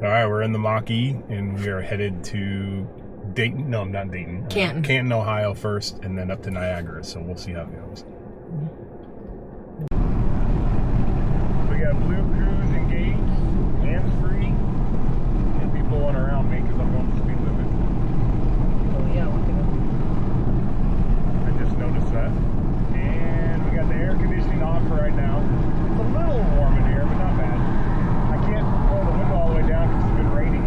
All right, we're in the Mach E, and we are headed to Dayton. No, not Dayton. Canton. Canton, Ohio first, and then up to Niagara. So we'll see how it goes. We got Blue Cruise engaged, hands-free, and people want around me because I'm going the speed limit. Oh yeah, look at I just noticed that. And we got the air conditioning off right now. It's a little warm in here, but not bad. I can't roll the window all the way down because it's been raining.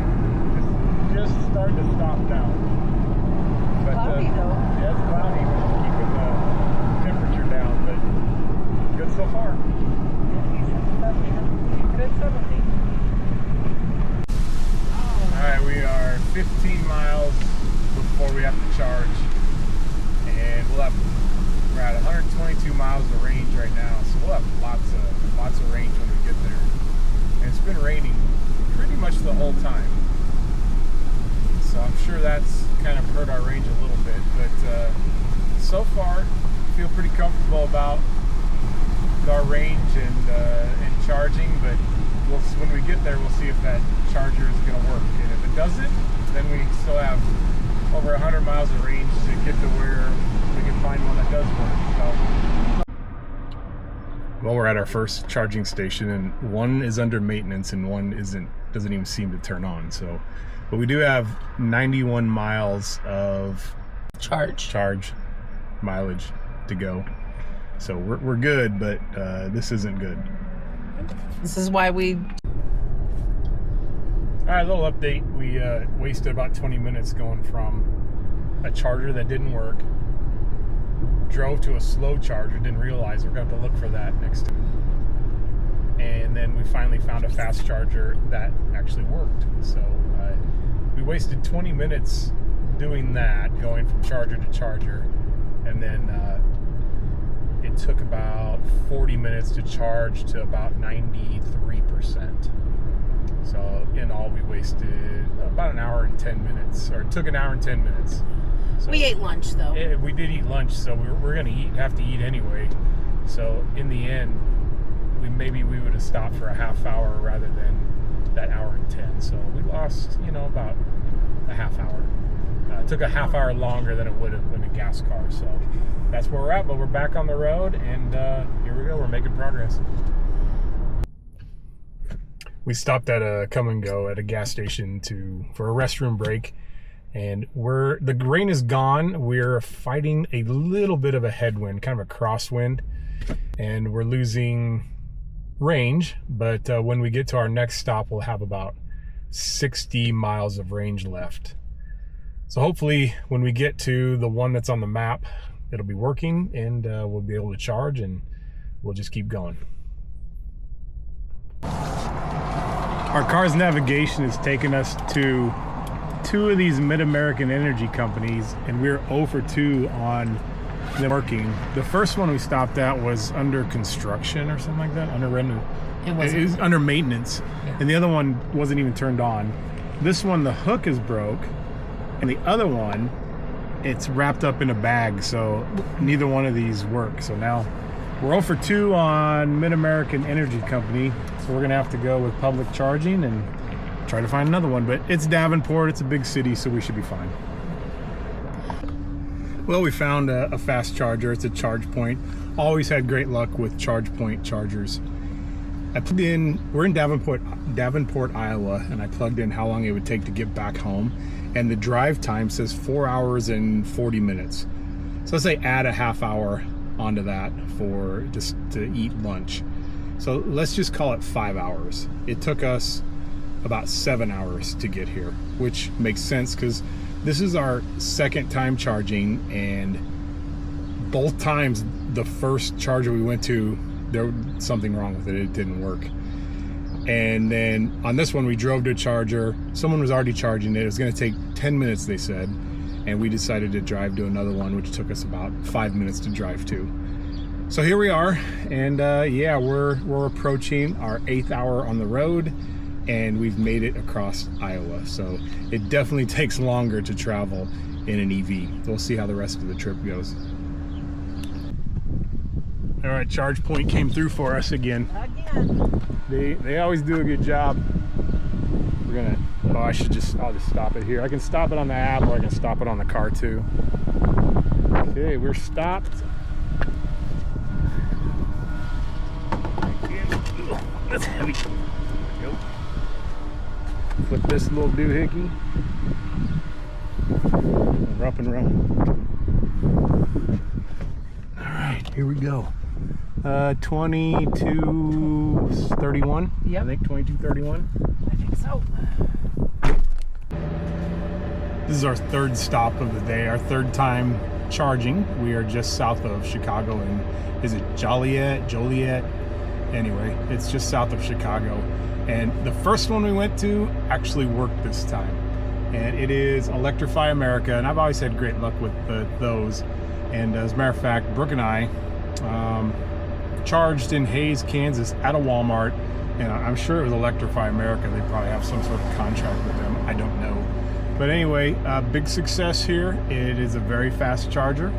It's just starting to stop now. But, cloudy though. Yeah, it's cloudy, but it's keeping the temperature down. But good so far. Good 70. Alright, we are 15 miles before we have to charge. And we're at 122 miles of range right now, so we'll have lots of range when we get there. And it's been raining pretty much the whole time, so I'm sure that's kind of hurt our range a little bit. But so far, I feel pretty comfortable about our range and charging. But when we get there, we'll see if that charger is going to work. And if it doesn't, then we still have over 100 miles of range to get to where we can find one that does work. So, well, we're at our first charging station, and one is under maintenance and one doesn't even seem to turn on. So, but we do have 91 miles of charge mileage to go. So we're good, but this isn't good. This is why we... All right, little update. We wasted about 20 minutes going from a charger that didn't work, drove to a slow charger, didn't realize we're going to have to look for that next time. And then we finally found a fast charger that actually worked. So we wasted 20 minutes doing that, going from charger to charger. And then it took about 40 minutes to charge to about 93%. So in all, we wasted about an hour and 10 minutes, or it took an hour and 10 minutes. So we ate lunch though. We did eat lunch, so we're gonna have to eat anyway. So in the end, we would have stopped for a half hour rather than that hour and 10. So we lost, about a half hour. It took a half hour longer than it would have in a gas car. So that's where we're at. But we're back on the road, and here we go. We're making progress. We stopped at a Come and Go at a gas station for a restroom break, and the rain is gone. We're fighting a little bit of a headwind, kind of a crosswind, and we're losing range. But when we get to our next stop, we'll have about 60 miles of range left. So hopefully when we get to the one that's on the map, it'll be working, and we'll be able to charge, and we'll just keep going. Our car's navigation has taken us to two of these Mid-American energy companies, and we're 0 for 2 on them working. The first one we stopped at was under construction or something like that, It was under maintenance, yeah. And the other one wasn't even turned on. This one, the hook is broke, and the other one, it's wrapped up in a bag, so neither one of these work. So now we're 0 for 2 on Mid-American Energy Company, so we're gonna have to go with public charging and try to find another one. But it's Davenport, it's a big city, so we should be fine. Well, we found a fast charger. It's a charge point. Always had great luck with charge point chargers. We're in Davenport, Iowa, and I plugged in how long it would take to get back home, and the drive time says 4 hours and 40 minutes. So let's say add a half hour onto that for just to eat lunch. So let's just call it 5 hours. It took us about 7 hours to get here, which makes sense because this is our second time charging, and both times the first charger we went to, there was something wrong with it. It didn't work. And then on this one, we drove to a charger. Someone was already charging it. It was going to take 10 minutes, they said. And we decided to drive to another one, which took us about 5 minutes to drive to. So here we are. And yeah, we're approaching our 8th hour on the road, and we've made it across Iowa. So it definitely takes longer to travel in an EV. We'll see how the rest of the trip goes. All right, charge point came through for us again. They always do a good job. We're gonna, I'll just stop it here. I can stop it on the app, or I can stop it on the car too. Okay, we're stopped. That's heavy. There we go. Flip this little doohickey. We're up and running. All right, here we go. 2231. Yep. I think 2231. I think so. This is our third stop of the day, our third time charging. We are just south of Chicago, and is it Joliet? Anyway, it's just south of Chicago. And the first one we went to actually worked this time. And it is Electrify America, and I've always had great luck with those. And as a matter of fact, Brooke and I charged in Hayes, Kansas at a Walmart, and I'm sure it was Electrify America. They probably have some sort of contract with them. I don't know. But anyway, big success here. It is a very fast charger,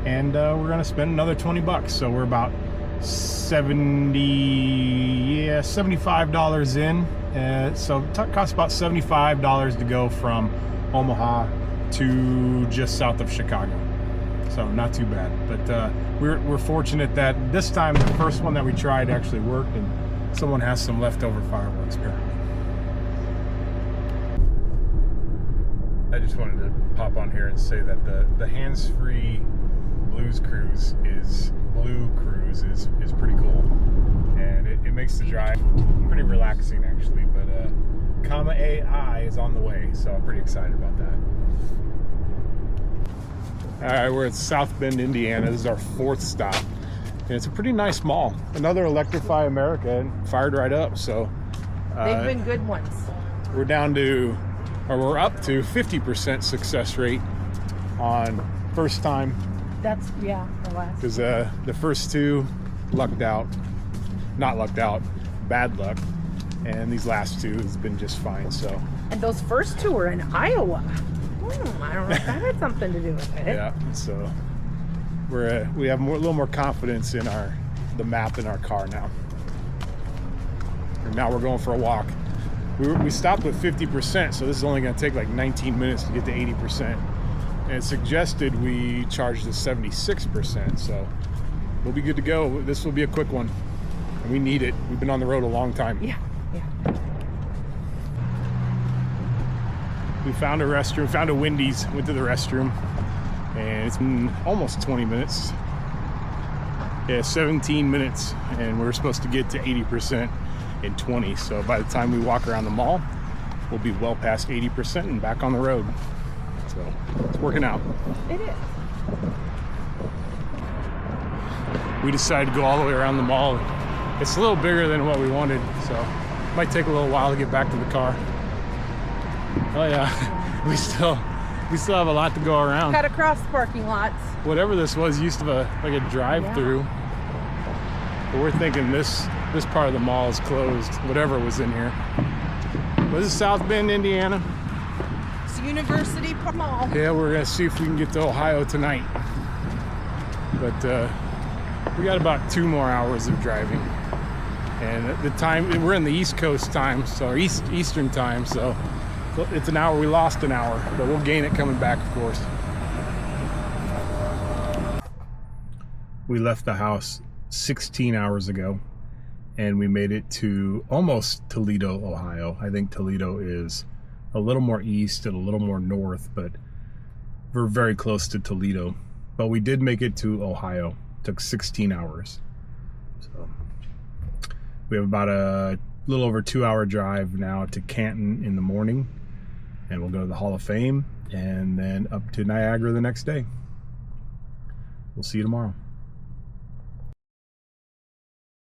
and we're gonna spend another 20 bucks. So we're about $75 in. So it costs about $75 to go from Omaha to just south of Chicago. So not too bad. But we're fortunate that this time the first one that we tried actually worked, and someone has some leftover fireworks apparently. I just wanted to pop on here and say that the hands-free Blue Cruise is pretty cool, and it makes the drive pretty relaxing actually. But Comma AI is on the way, so I'm pretty excited about that. All right, we're at South Bend, Indiana. This is our fourth stop, and it's a pretty nice mall. Another Electrify America, and fired right up. So They've been good ones. we're down to, or we're up to 50% success rate on first time. That's, yeah, the last. Because the first two lucked out, not lucked out, bad luck, and these last two has been just fine. So. And those first two were in Iowa. I don't know if that had something to do with it. Yeah. So we have a little more confidence in the map in our car now. And now we're going for a walk. We stopped with 50%, so this is only going to take like 19 minutes to get to 80%. And it suggested we charge to 76%, so we'll be good to go. This will be a quick one, and we need it. We've been on the road a long time. Yeah. We found a restroom, found a Wendy's, went to the restroom, and it's been almost 20 minutes. Yeah, 17 minutes, and we're supposed to get to 80% in 20. So by the time we walk around the mall, we'll be well past 80% and back on the road. So it's working out. It is. We decided to go all the way around the mall. It's a little bigger than what we wanted, so it might take a little while to get back to the car. Oh yeah, we still have a lot to go around. Cut across the parking lots. Whatever this was used to have like a drive-through. Yeah. But we're thinking this part of the mall is closed. Whatever was in here. This is South Bend, Indiana. It's University Mall. Yeah, we're gonna see if we can get to Ohio tonight. But we got about 2 more hours of driving. And at the time, we're in the East Coast time, so Eastern time, so it's an hour. We lost an hour, but we'll gain it coming back, of course. We left the house 16 hours ago, and we made it to almost Toledo, Ohio. I think Toledo is a little more east and a little more north, but we're very close to Toledo. But we did make it to Ohio. It took 16 hours. So we have about a little over 2-hour drive now to Canton in the morning, and we'll go to the Hall of Fame and then up to Niagara the next day. We'll see you tomorrow.